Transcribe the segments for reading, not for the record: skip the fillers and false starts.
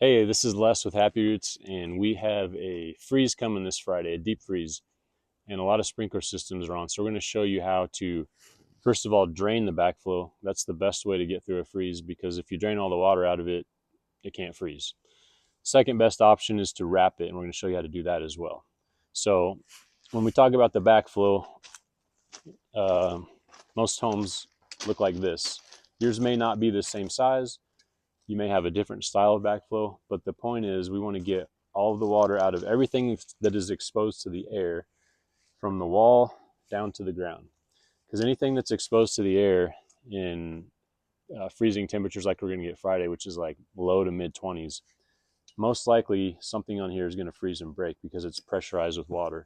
Hey, this is Les with Happy Roots, and we have a freeze coming this Friday, a deep freeze, and a lot of sprinkler systems are on. So we're going to show you how to, first of all, drain the backflow. That's the best way to get through a freeze because if you drain all the water out of it, it can't freeze. Second best option is to wrap it, and we're going to show you how to do that as well. So when we talk about the backflow, uh, most homes look like this. Yours may not be the same size. You may have a different style of backflow, but the point is we want to get all of the water out of everything that is exposed to the air from the wall down to the ground. Because anything that's exposed to the air in freezing temperatures like we're going to get Friday, which is like low to mid 20s, most likely something on here is going to freeze and break because it's pressurized with water.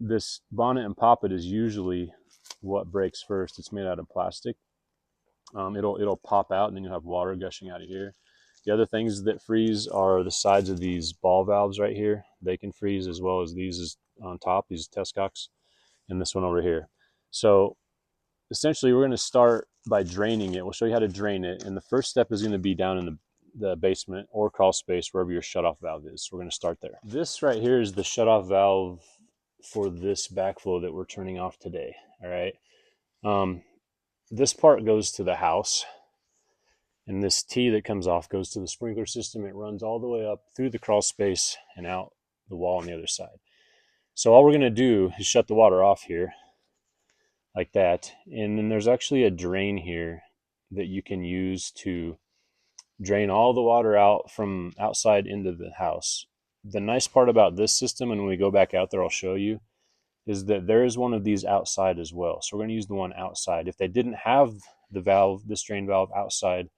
This bonnet and poppet is usually what breaks first. It's made out of plastic. It'll pop out and then you'll have water gushing out of here. The other things that freeze are the sides of these ball valves right here. They can freeze, as well as these on top, these test cocks, and this one over here. So essentially we're going to start by draining it. We'll show you how to drain it, and the first step is going to be down in the basement or crawl space, wherever your shutoff valve is. So we're going to start there. This right here is the shutoff valve for this backflow that we're turning off today. All right. This part goes to the house, and this T that comes off goes to the sprinkler system. It runs all the way up through the crawl space and out the wall on the other side. So all we're going to do is shut the water off here like that, and then there's actually a drain here that you can use to drain all the water out from outside into the house. The nice part about this system, and when we go back out there I'll show you, is that there is one of these outside as well. So we're going to use the one outside. If they didn't have the valve, this drain valve outside,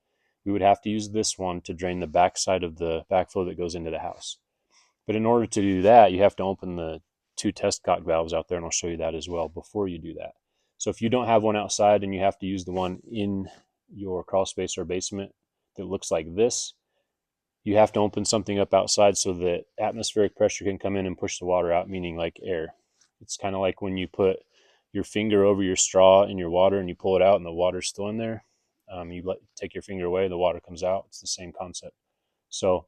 we would have to use this one to drain the backside of the backflow that goes into the house. But in order to do that, you have to open the two test cock valves out there, and I'll show you that as well before you do that. So if you don't have one outside and you have to use the one in your crawl space or basement that looks like this, you have to open something up outside so that atmospheric pressure can come in and push the water out, meaning like air. It's kind of like when you put your finger over your straw in your water and you pull it out and the water's still in there. You take your finger away, the water comes out. It's the same concept. So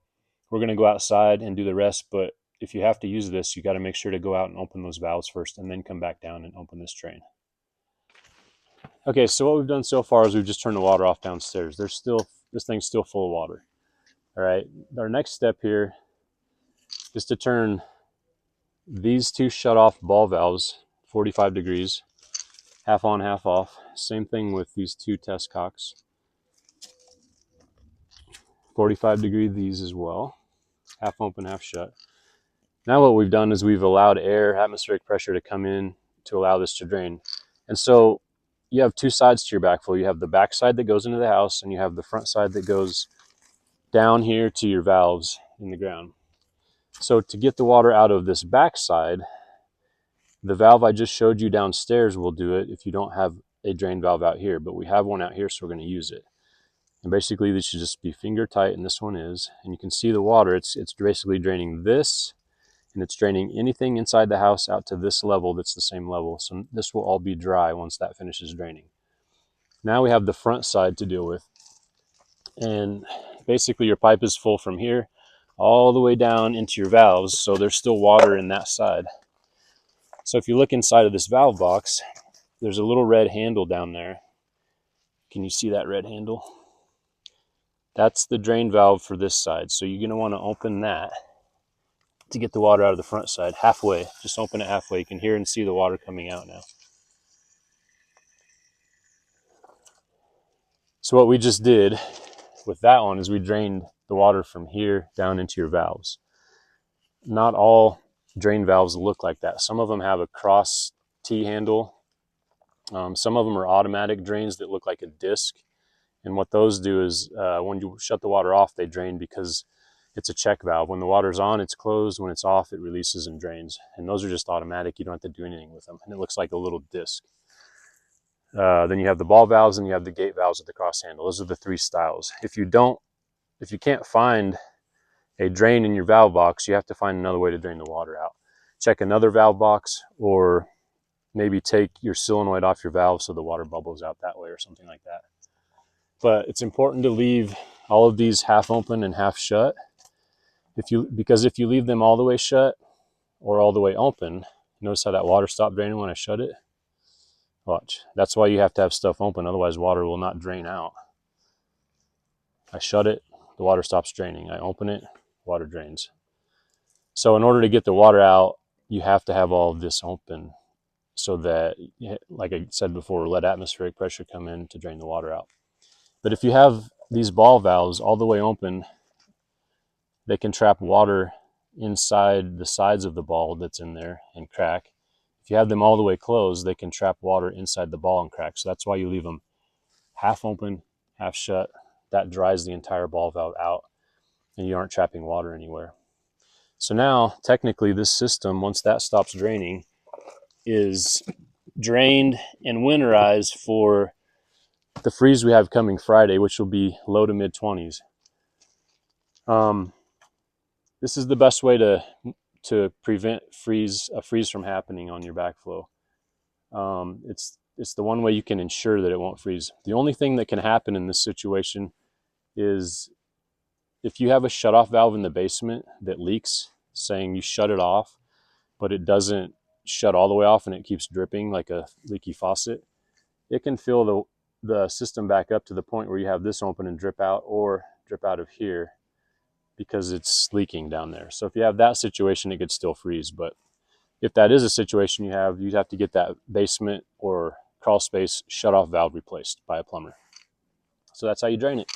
we're going to go outside and do the rest, but if you have to use this, you got to make sure to go out and open those valves first and then come back down and open this drain. Okay, so what we've done so far is we've just turned the water off downstairs. This thing's still full of water. All right, our next step here is to turn these two shut-off ball valves 45 degrees, half on, half off. Same thing with these two test cocks. 45 degree these as well, half open, half shut. Now what we've done is we've allowed air, atmospheric pressure to come in to allow this to drain. And so you have two sides to your backflow. You have the back side that goes into the house, and you have the front side that goes down here to your valves in the ground. So to get the water out of this back side, the valve I just showed you downstairs will do it if you don't have a drain valve out here, but we have one out here, so we're going to use it. And basically this should just be finger tight, and this one is, and you can see the water. It's basically draining this, and it's draining anything inside the house out to this level that's the same level. So this will all be dry once that finishes draining. Now we have the front side to deal with, and basically your pipe is full from here all the way down into your valves, so there's still water in that side. So if you look inside of this valve box, there's a little red handle down there. Can you see that red handle? That's the drain valve for this side. So you're going to want to open that to get the water out of the front side halfway. Just open it halfway. You can hear and see the water coming out now. So what we just did with that one is we drained the water from here down into your valves. Not all drain valves look like that. Some of them have a cross T handle. Some of them are automatic drains that look like a disc. And what those do is when you shut the water off, they drain because it's a check valve. When the water's on, it's closed. When it's off, it releases and drains. And those are just automatic. You don't have to do anything with them. And it looks like a little disc. Then you have the ball valves and you have the gate valves with the cross handle. Those are the three styles. If you can't find a drain in your valve box, you have to find another way to drain the water out. Check another valve box, or maybe take your solenoid off your valve so the water bubbles out that way or something like that. But it's important to leave all of these half open and half shut. Because if you leave them all the way shut or all the way open, notice how that water stopped draining when I shut it? Watch. That's why you have to have stuff open, otherwise water will not drain out. I shut it, the water stops draining. I open it, water drains. So in order to get the water out, you have to have all of this open so that, like I said before, let atmospheric pressure come in to drain the water out. But if you have these ball valves all the way open, they can trap water inside the sides of the ball that's in there and crack. If you have them all the way closed, they can trap water inside the ball and crack. So that's why you leave them half open, half shut. That dries the entire ball valve out and you aren't trapping water anywhere. So now, technically, this system, once that stops draining, is drained and winterized for the freeze we have coming Friday, which will be low to mid 20s. This is the best way to prevent a freeze from happening on your backflow. It's the one way you can ensure that it won't freeze. The only thing that can happen in this situation is if you have a shutoff valve in the basement that leaks, saying you shut it off, but it doesn't shut all the way off and it keeps dripping like a leaky faucet, it can fill the system back up to the point where you have this open and drip out, or drip out of here because it's leaking down there. So if you have that situation, it could still freeze. But if that is a situation you'd have to get that basement or crawl space shutoff valve replaced by a plumber. So that's how you drain it.